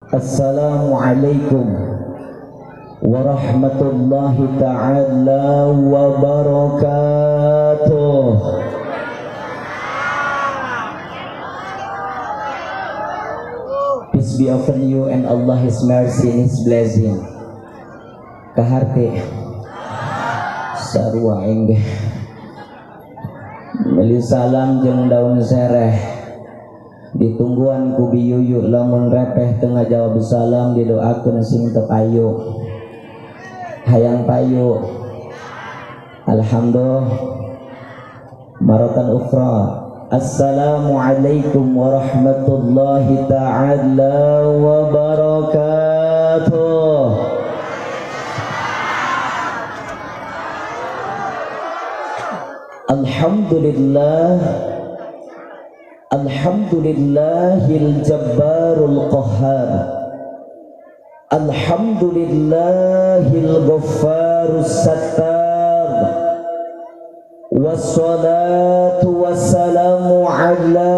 Assalamualaikum warahmatullahi ta'ala wabarakatuh. Peace be upon you and Allah His mercy and His blessing. Kaharti sarua aing beli salam jeung daun sereh ditungguan ku biyuyu lamun repeh tengah jawab salam didoakeun sing teu payu hayang payu. Alhamdulillah maratan ukhra. Assalamualaikum warahmatullahi ta'ala wabarakatuh. Alhamdulillah, alhamdulillahil jabbarul qahhar, alhamdulillahil ghaffarus sattar, wassalatu wassalamu ala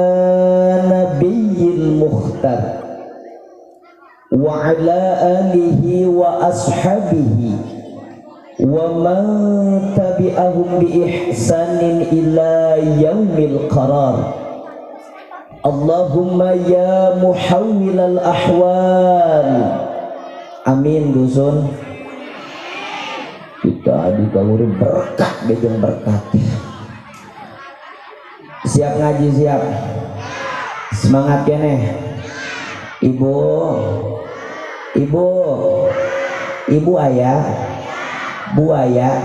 nabiyyil mukhtar wa ala alihi wa ashabihi wa man tabi'ahum bi ihsanin ila yaumil qarar. Allahumma ya muhawwilal ahwal. Amin dusun. Kita dikawuri berkat bejeng berkat. Siap ngaji siap. Semangat kene. Ibu ayah, bu ayah.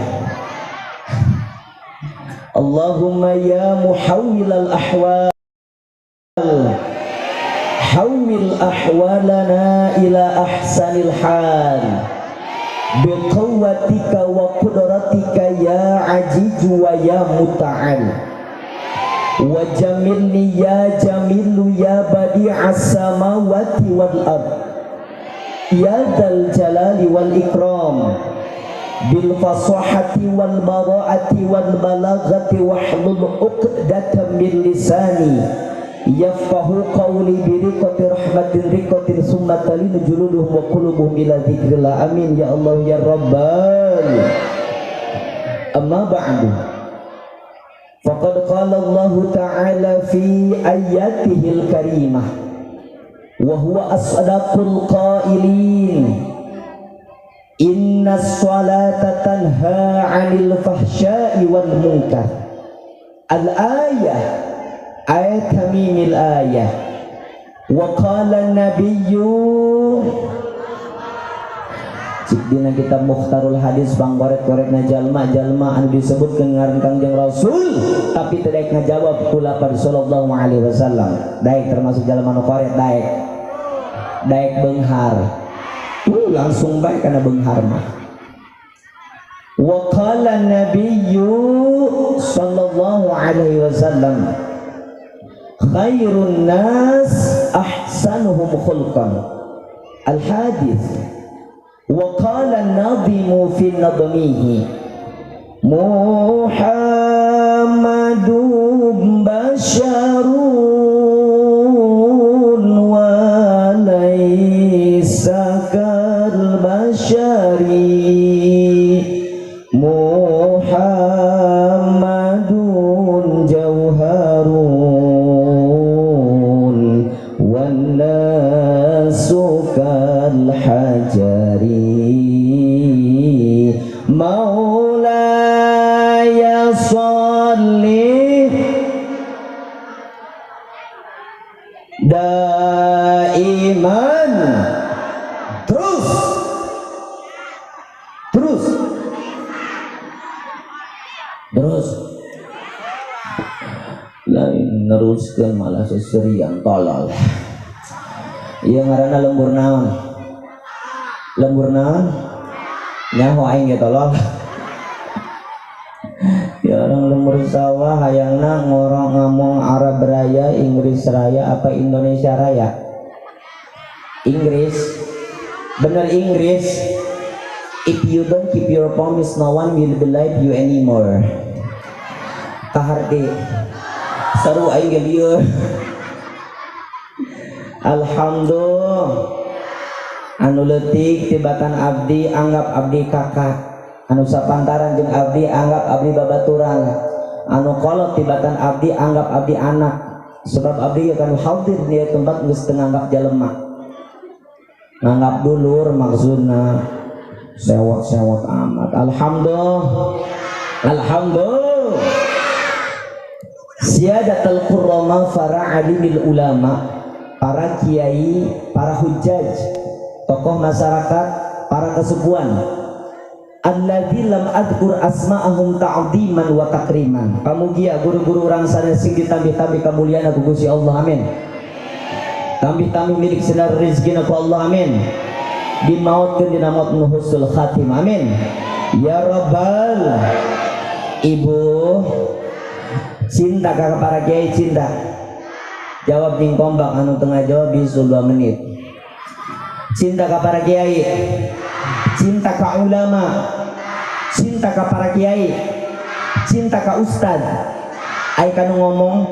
Allahumma ya muhawwilal ahwal hawwil ahwalana ila ahsanil hal biquwwatika wa qudratika ya azizu wa ya muta'al wa jamilni ya jamilu ya badi'as samawati wal ard ya dzal jalali wal ikram bil fasahati wal bara'ati wal balaghati wahlul 'uqdatam min lisani yafqahu qawli bi riqati rahmatin riqatin summa talinu juluduhum wa qulubuhum ila dzikrillah. Amin ya Allah ya Rabbal. Amma ba'du, faqad qala Allah ta'ala fi ayatihil karimah wa huwa asdaqul qailin innas salata tanha 'anil fahsya'i wal munkar. Al-ayah ayat tamimil ayah wa qala nabiyyu dina kitab Mukhtarul Hadis panggoret-goretna jalma-jalma anu disebutkeun ngaran Kangjeng Rasul tapi teu daek ngajawab ku lapar sallallahu alaihi wasallam. Daek termasuk jalma nu goret daek beunghar langsung bae kana beunghar mah. Wa qala nabiyyu sallallahu alaihi wasallam khairun nas ahsanuhum khulqan. Al-hadith. Wa qala an-nadhimu fi nadmihi Muhammadun basharun wa laysa kal bashari Muhammadun jauharun wannasu kal hajari maulaya sholli daiman terus lain neruskeun malah seserian tolol. Ieu ngaranna lembur naon nyaho aing ge tolol. Ya orang lembur sawah hayangna ngomong Arab Raya, Inggris Raya apa Indonesia Raya? Inggris. Bener Inggris. If you don't keep your promise, no one will believe you anymore. Kaharti seru aing ge lieur. Alhamdulillah anu leutik tibatan abdi anggap abdi kakak, anu sapantaran jeung abdi anggap abdi babaturan, anu kolot tibatan abdi anggap abdi anak, sebab abdi akan hadir di tempat geus teu nganggap jalema, nganggap dulur maksudna sewot-sewot amat. Alhamdulillah Siyadatul qurrama para alimil ulama, para kiai, para hujjaj, tokoh masyarakat, para kesukuan, alladzi lam adkur asma'ahum ta'dhiman wa takriman. Pamugia guru-guru urang sanes sing ditambi-tambi kamuliaan ku Gusti Allah, amin. Tambi-tambi milik sinar rezekina ku Allah, amin. Dimautkeun dina maut nu husnul khatimah, amin. Ya Rabbal. Ibu cinta kakak para kiai, cinta jawab ning kombak anu tengah jawab bisul 2 menit. Cinta ka para kiai, cinta ka ulama, cinta ka para kiai, cinta ka ustad. Ai kanu ngomong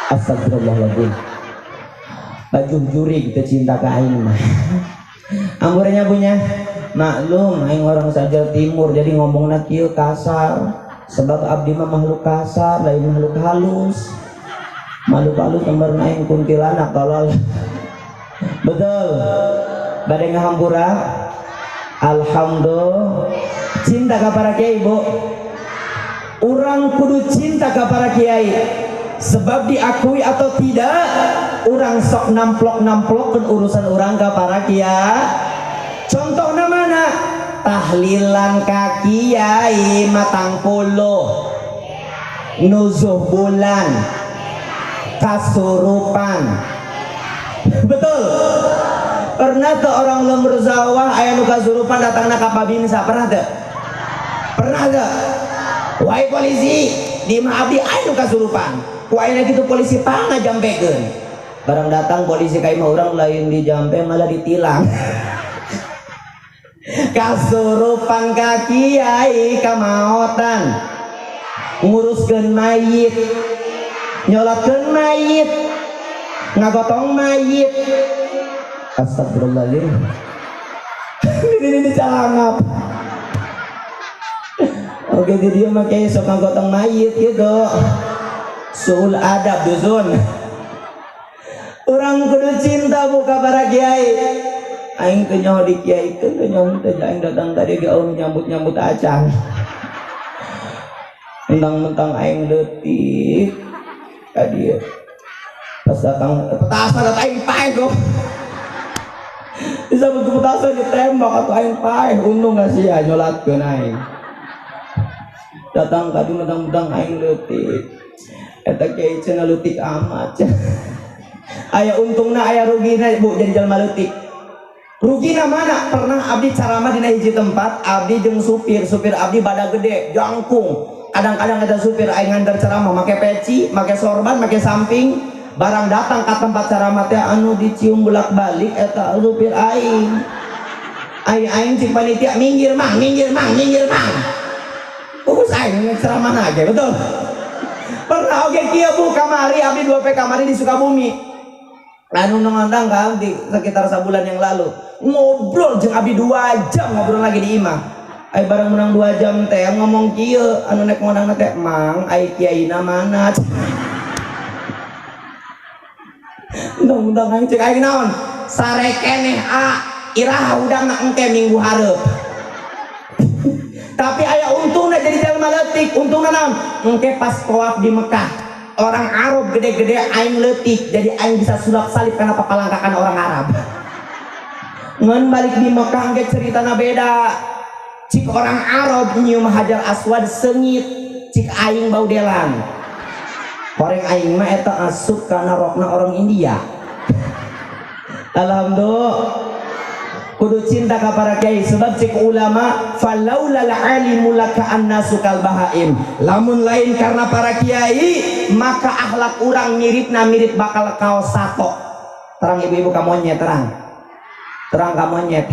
astagfirullahaladzim, baju juri kita cinta ka aing mah. Amburnya punya maklum aing orang saja timur jadi ngomongna kieu kasar. Sebab abdi mah makhluk kasar, lain makhluk halus. Makhluk halus gambar aing kuntilanak tolol. Betul. Bade ngahampura. Alhamdulillah. Cinta ka para kiai, Bu. Urang kudu cinta ka para kiai. Sebab diakui atau tidak, urang sok namplok-namplokkeun urusan urang ka para kiai. Contohna mana? Tahlilan ka kiai matang puluh, nuzuh bulan, kasurupan. Betul. Pernah tuh orang lemur zawah aya nu kasurupan datangna ka Babinsa, pernah tuh? Pernah tuh? Wahai polisi, di mah abdi aya nu kasurupan. Ku aya kitu polisi pangajampekeun. Barang datang polisi ka imah urang lain dijampe malah ditilang. Kasurupan ka kiai kamaotan, nguruskeun mayit, nyolatkeun mayit, ngagotong mayit. Astagfirullahaladzim. Ini calangap. Oke di dia mah kiai sok ngagotong mayit gitu. Suul adab dusun. Urang kudu cinta buka para kiai. Aing teh nyaho di kiai teh nyaho teh aing datang tadi gaul nyambut acan. Mentang-mentang aing leutik ka dieu. Pas datang petasan datang aing paeh kok. Bisa begitu petasan ditembak atau aing paeh, untung gak sia nyolatkeun aing. Datang tadi mentang-mentang aing leutik. Eta kiai cenah leutik amat. Aya untungna aya rugina Bu jadi jalma leutik. Rugina mana? Pernah abdi caramah dina hiji tempat, abdi jeung supir abdi badak gede, jangkung. Kadang-kadang ada supir aing nganter ceramah make peci, make sorban, make samping. Barang datang ke tempat ceramah teh anu dicium bolak-balik eta supir aing. Aing cik panitia minggir mang. Fokus aing ceramah aja, betul. Pernah oge kieu Bu kamari abdi 2 kamari di Sukabumi. Anu ngondang kan di sekitar sebulan yang lalu ngobrol jeung abdi 2 jam ngobrol lagi di imah. Ai bareng menang 2 jam teh ngomong kieu anu nek ngondang teh mang ai kiaina mana. Undang-undang aing cek aing naon sare keneh iraha udangna engke minggu hareup. Tapi aya untungna jadi jalma leutik, untungna naon engke pas tawaf di Mekah. Orang Arab gede-gede aing leutik jadi aing bisa sulap salib karena papalangkakan orang Arab. Ngan balik di Mekah ge ceritana beda. Cik orang Arab nyium Hajar Aswad sengit, cik aing bau delang. Koreng aing mah eta asup kana rokna orang India. Alhamdulillah. Kudu cinta ka para kiai sebab cik ulama falaulal alimu laka annasu kal bahaim. Lamun lain karena para kiai maka akhlak urang mirip bakal kaos sato. Terang ibu-ibu ka monyet terang ka monyet.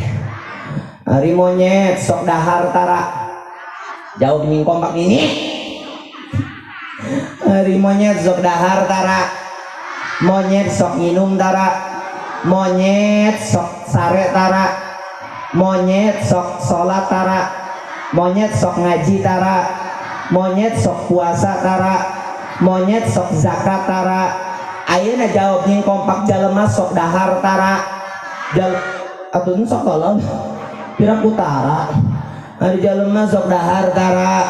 Ari monyet sok dahar tara. Jauh ning kompak ini. Ari monyet sok dahar tara. Monyet sok nginum tara. monyet sok sare tara, monyet sok sholat tara, monyet sok ngaji tara, monyet sok puasa tara, monyet sok zakat tara. Ayeuna jawab jeung kompak jalema sok dahar tara. Atuh sok tolong pirang utara. Ari jalema sok dahar tara,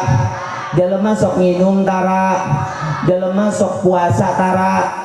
jalema sok nginum tara, jalema sok puasa tara,